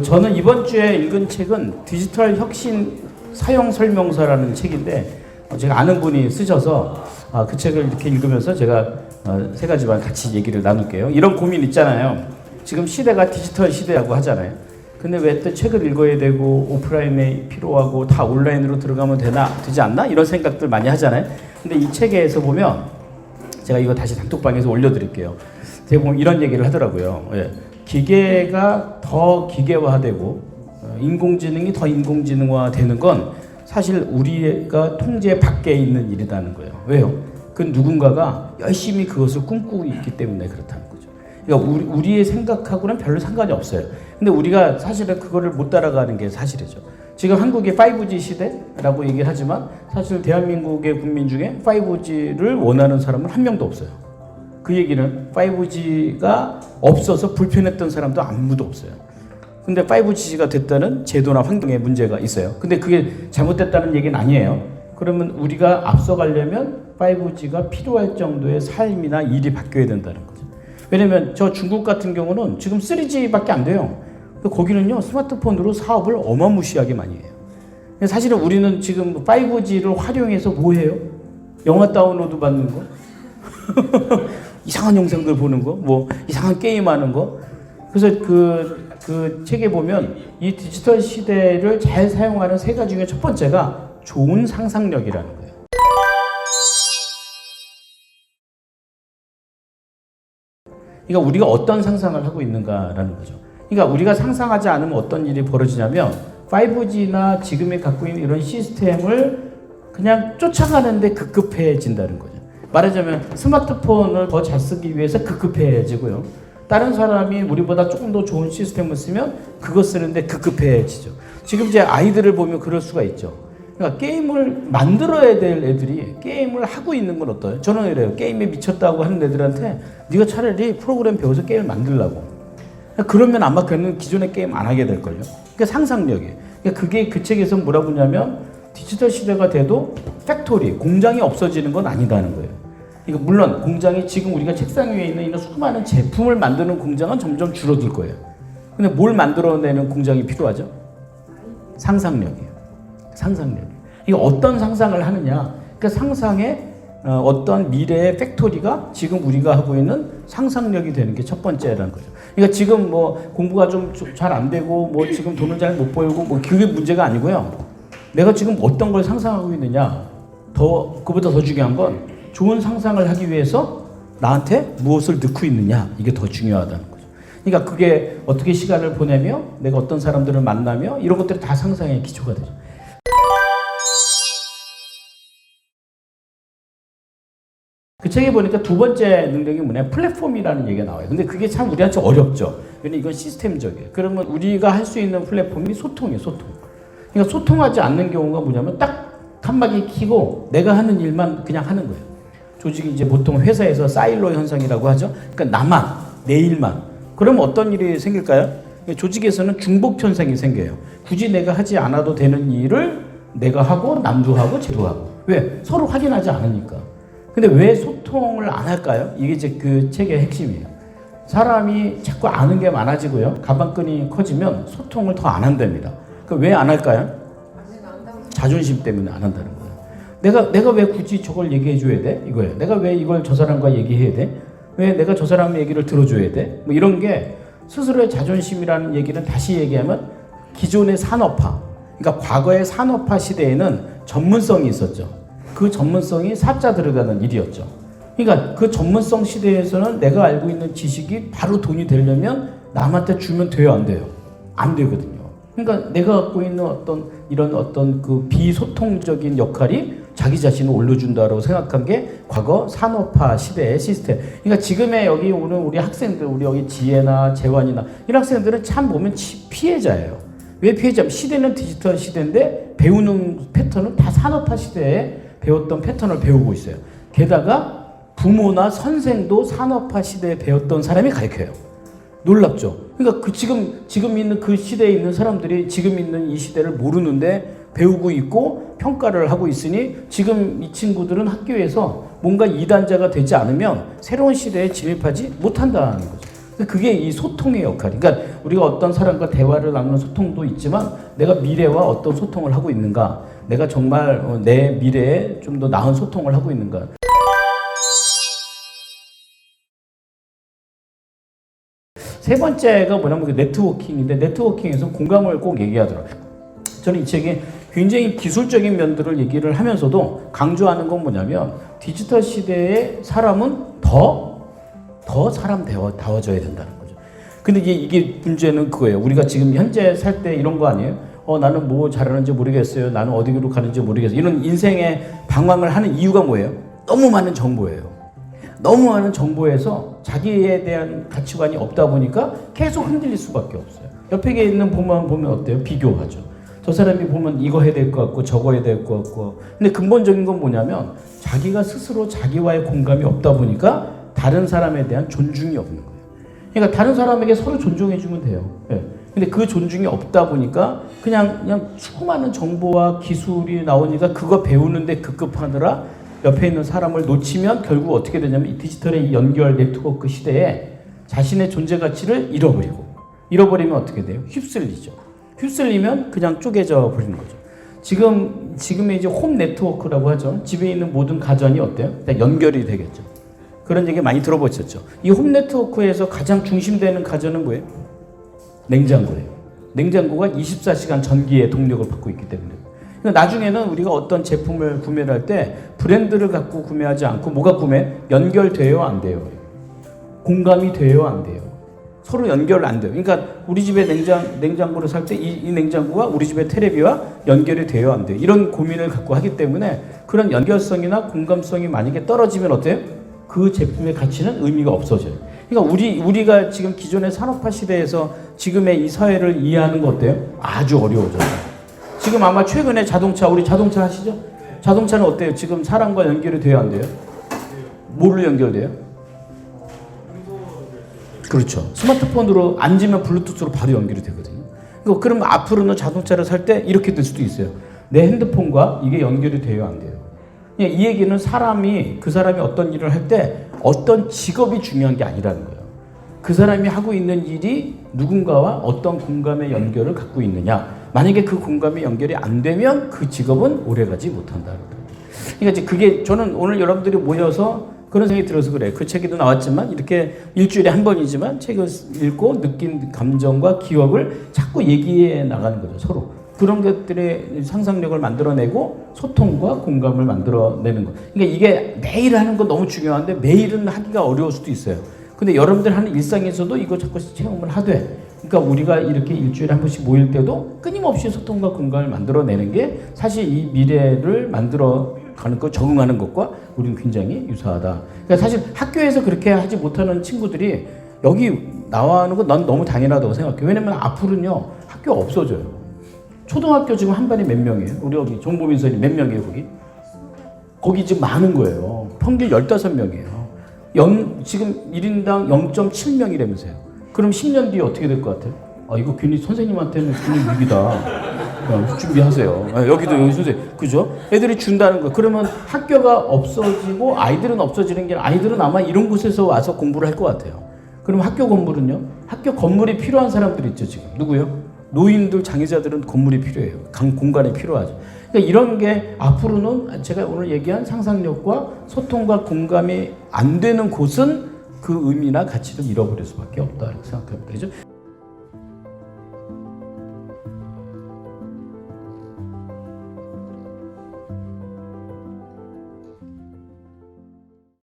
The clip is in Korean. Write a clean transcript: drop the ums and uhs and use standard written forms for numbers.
저는 이번 주에 읽은 책은 디지털 혁신 사용 설명서라는 책인데 제가 아는 분이 쓰셔서 그 책을 이렇게 읽으면서 제가 세 가지만 같이 얘기를 나눌게요. 이런 고민 있잖아요. 지금 시대가 디지털 시대라고 하잖아요. 근데 왜 또 책을 읽어야 되고 오프라인에 필요하고 다 온라인으로 들어가면 되지 않나? 이런 생각들 많이 하잖아요. 근데 이 책에서 보면 제가 이거 다시 단톡방에서 올려드릴게요. 제가 보면 이런 얘기를 하더라고요. 예. 기계가 더 기계화되고 인공지능이 더 인공지능화되는 건 사실 우리가 통제 밖에 있는 일이라는 거예요. 왜요? 그 누군가가 열심히 그것을 꿈꾸고 있기 때문에 그렇다는 거죠. 그러니까 우리의 생각하고는 별로 상관이 없어요. 근데 우리가 사실은 그거를 못 따라가는 게 사실이죠. 지금 한국이 5G 시대라고 얘기를 하지만 사실 대한민국의 국민 중에 5G를 원하는 사람은 한 명도 없어요. 그 얘기는 5G가 없어서 불편했던 사람도 아무도 없어요. 근데 5G가 됐다는 제도나 환경에 문제가 있어요. 근데 그게 잘못됐다는 얘기는 아니에요. 그러면 우리가 앞서가려면 5G가 필요할 정도의 삶이나 일이 바뀌어야 된다는 거죠. 왜냐면 저 중국 같은 경우는 지금 3G밖에 안 돼요. 거기는요 스마트폰으로 사업을 어마무시하게 많이 해요. 사실은 우리는 지금 5G를 활용해서 뭐 해요? 영화 다운로드 받는 거? 이상한 영상들 보는 거? 뭐 이상한 게임 하는 거? 그래서 그 책에 보면 이 디지털 시대를 잘 사용하는 세 가지 중에 첫 번째가 좋은 상상력이라는 거예요. 그러니까 우리가 어떤 상상을 하고 있는가라는 거죠. 그러니까 우리가 상상하지 않으면 어떤 일이 벌어지냐면 5G나 지금에 갖고 있는 이런 시스템을 그냥 쫓아가는데 급급해진다는 거죠. 말하자면 스마트폰을 더 잘 쓰기 위해서 급급해지고요. 다른 사람이 우리보다 조금 더 좋은 시스템을 쓰면 그거 쓰는데 급급해지죠. 지금 제 아이들을 보면 그럴 수가 있죠. 그러니까 게임을 만들어야 될 애들이 게임을 하고 있는 건 어때요? 저는 이래요. 게임에 미쳤다고 하는 애들한테 네가 차라리 프로그램 배워서 게임을 만들라고. 그러면 아마 그는 기존의 게임 안 하게 될걸요. 그러니까 상상력이에요. 그러니까 그게 그 책에서 뭐라고 하냐면 디지털 시대가 돼도 팩토리, 공장이 없어지는 건 아니다는 거예요. 그러니까 물론 공장이 지금 우리가 책상 위에 있는 이런 수많은 제품을 만드는 공장은 점점 줄어들 거예요. 근데 뭘 만들어내는 공장이 필요하죠? 상상력이에요. 상상력. 이게 어떤 상상을 하느냐? 그러니까 상상의 어떤 미래의 팩토리가 지금 우리가 하고 있는 상상력이 되는 게 첫 번째라는 거죠. 그러니까 지금 뭐 공부가 좀 잘 안 되고 뭐 지금 돈을 잘 못 벌고 뭐 그게 문제가 아니고요. 내가 지금 어떤 걸 상상하고 있느냐? 그보다 더 중요한 건 좋은 상상을 하기 위해서 나한테 무엇을 넣고 있느냐? 이게 더 중요하다는 거죠. 그러니까 그게 어떻게 시간을 보내며 내가 어떤 사람들을 만나며 이런 것들이 다 상상의 기초가 되죠. 그 책에 보니까 두 번째 능력이 뭐냐? 플랫폼이라는 얘기가 나와요. 근데 그게 참 우리한테 어렵죠. 왜냐면 이건 시스템적이에요. 그러면 우리가 할 수 있는 플랫폼이 소통이에요, 소통. 그러니까 소통하지 않는 경우가 뭐냐면 딱 칸막이 키고 내가 하는 일만 그냥 하는 거예요. 조직이 이제 보통 회사에서 사일로 현상이라고 하죠. 그러니까 나만, 내 일만. 그러면 어떤 일이 생길까요? 조직에서는 중복 현상이 생겨요. 굳이 내가 하지 않아도 되는 일을 내가 하고 남도 하고 쟤도 하고. 왜? 서로 확인하지 않으니까. 근데 왜 소통을 안 할까요? 이게 이제 그 책의 핵심이에요. 사람이 자꾸 아는 게 많아지고요. 가방끈이 커지면 소통을 더 안 한답니다. 왜 안 할까요? 자존심 때문에 안 한다는 거예요. 내가 왜 굳이 저걸 얘기해 줘야 돼? 이거예요. 내가 왜 이걸 저 사람과 얘기해야 돼? 왜 내가 저 사람의 얘기를 들어줘야 돼? 뭐 이런 게 스스로의 자존심이라는 얘기는 다시 얘기하면 기존의 산업화. 그러니까 과거의 산업화 시대에는 전문성이 있었죠. 그 전문성이 사자 들어가는 일이었죠. 그러니까 그 전문성 시대에서는 내가 알고 있는 지식이 바로 돈이 되려면 남한테 주면 돼요, 안 돼요? 안 되거든요. 그러니까 내가 갖고 있는 어떤 그 비소통적인 역할이 자기 자신을 올려준다고 생각한 게 과거 산업화 시대의 시스템. 그러니까 지금의 여기 오는 우리 학생들, 우리 여기 지혜나 재환이나 이런 학생들은 참 보면 피해자예요. 왜 피해자냐면 시대는 디지털 시대인데 배우는 패턴은 다 산업화 시대에 배웠던 패턴을 배우고 있어요. 게다가 부모나 선생도 산업화 시대에 배웠던 사람이 가르쳐요. 놀랍죠? 그러니까 지금 있는 그 시대에 있는 사람들이 지금 있는 이 시대를 모르는데 배우고 있고 평가를 하고 있으니 지금 이 친구들은 학교에서 뭔가 이단자가 되지 않으면 새로운 시대에 진입하지 못한다는 거죠. 그게 이 소통의 역할이. 그러니까 우리가 어떤 사람과 대화를 나누는 소통도 있지만 내가 미래와 어떤 소통을 하고 있는가, 내가 정말 내 미래에 좀 더 나은 소통을 하고 있는가. 세 번째가 뭐냐면 그 네트워킹인데, 네트워킹에서 공감을 꼭 얘기하더라고요. 저는 이 책이 굉장히 기술적인 면들을 얘기를 하면서도 강조하는 건 뭐냐면, 디지털 시대의 사람은 더 사람다워져야 된다는 거죠. 근데 이게 문제는 그거예요. 우리가 지금 현재 살 때 이런 거 아니에요? 나는 뭐 잘하는지 모르겠어요. 나는 어디로 가는지 모르겠어요. 이런 인생의 방황을 하는 이유가 뭐예요? 너무 많은 정보예요. 너무 많은 정보에서 자기에 대한 가치관이 없다 보니까 계속 흔들릴 수밖에 없어요. 옆에 있는 보면 어때요? 비교하죠. 저 사람이 보면 이거 해야 될 것 같고 저거 해야 될 것 같고. 근데 근본적인 건 뭐냐면 자기가 스스로 자기와의 공감이 없다 보니까 다른 사람에 대한 존중이 없는 거예요. 그러니까 다른 사람에게 서로 존중해주면 돼요. 네. 근데 그 존중이 없다 보니까 그냥 수많은 정보와 기술이 나오니까 그거 배우는데 급급하느라 옆에 있는 사람을 놓치면 결국 어떻게 되냐면 이 디지털의 연결 네트워크 시대에 자신의 존재 가치를 잃어버리면 어떻게 돼요? 휩쓸리죠. 휩쓸리면 그냥 쪼개져 버리는 거죠. 지금의 이제 홈 네트워크라고 하죠. 집에 있는 모든 가전이 어때요? 연결이 되겠죠. 그런 얘기 많이 들어보셨죠. 이 홈 네트워크에서 가장 중심되는 가전은 뭐예요? 냉장고예요. 냉장고가 24시간 전기의 동력을 받고 있기 때문에. 그러니까 나중에는 우리가 어떤 제품을 구매를 할 때 브랜드를 갖고 구매하지 않고 뭐가 연결돼요, 안 돼요? 공감이 돼요, 안 돼요? 서로 연결 안 돼요. 그러니까 우리 집에 냉장고를 살 때 이 냉장고가 우리 집의 테레비와 연결이 돼요, 안 돼요? 이런 고민을 갖고 하기 때문에 그런 연결성이나 공감성이 만약에 떨어지면 어때요? 그 제품의 가치는 의미가 없어져요. 그러니까 우리가 지금 기존의 산업화 시대에서 지금의 이 사회를 이해하는 거 어때요? 아주 어려워져요. 지금 아마 최근에 우리 자동차 하시죠? 자동차는 어때요? 지금 사람과 연결이 돼요, 안 돼요? 뭘로 연결돼요? 그렇죠. 스마트폰으로 앉으면 블루투스로 바로 연결이 되거든요. 그럼 앞으로는 자동차를 살 때 이렇게 될 수도 있어요. 내 핸드폰과 이게 연결이 돼요, 안 돼요? 이 얘기는 그 사람이 어떤 일을 할 때 어떤 직업이 중요한 게 아니라는 거예요. 그 사람이 하고 있는 일이 누군가와 어떤 공감의 연결을 갖고 있느냐. 만약에 그 공감의 연결이 안 되면 그 직업은 오래가지 못한다는 거예요. 그러니까 이제 그게 저는 오늘 여러분들이 모여서 그런 생각이 들어서 그래요. 그 책에도 나왔지만 이렇게 일주일에 한 번이지만 책을 읽고 느낀 감정과 기억을 자꾸 얘기해 나가는 거죠. 서로. 그런 것들의 상상력을 만들어내고 소통과 공감을 만들어내는 거. 그러니까 이게 매일 하는 건 너무 중요한데 매일은 하기가 어려울 수도 있어요. 근데 여러분들 하는 일상에서도 이거 자꾸 체험을 하되, 그러니까 우리가 이렇게 일주일에 한 번씩 모일 때도 끊임없이 소통과 공감을 만들어내는 게 사실 이 미래를 만들어가는 것, 적응하는 것과 우리는 굉장히 유사하다. 그러니까 사실 학교에서 그렇게 하지 못하는 친구들이 여기 나와는 건 난 너무 당연하다고 생각해요. 왜냐면 앞으로는요, 학교 없어져요. 초등학교 지금 한 반에 몇 명이에요? 우리 여기 정보민선이 몇 명이에요, 거기? 거기 지금 많은 거예요. 평균 15명이에요. 지금 1인당 0.7명이라면서요. 그럼 10년 뒤에 어떻게 될 것 같아요? 이거 괜히 선생님한테는 괜히 위기다. 준비하세요. 여기 선생님. 그죠? 애들이 준다는 거. 그러면 학교가 없어지고 아이들은 없어지는 게 아니라 아이들은 아마 이런 곳에서 와서 공부를 할 것 같아요. 그럼 학교 건물은요? 학교 건물이 필요한 사람들 있죠, 지금. 누구요? 노인들, 장애자들은 건물이 필요해요. 공간이 필요하죠. 그러니까 이런 게 앞으로는 제가 오늘 얘기한 상상력과 소통과 공감이 안 되는 곳은 그 의미나 가치를 잃어버릴 수밖에 없다, 이렇게 생각합니다. 그죠?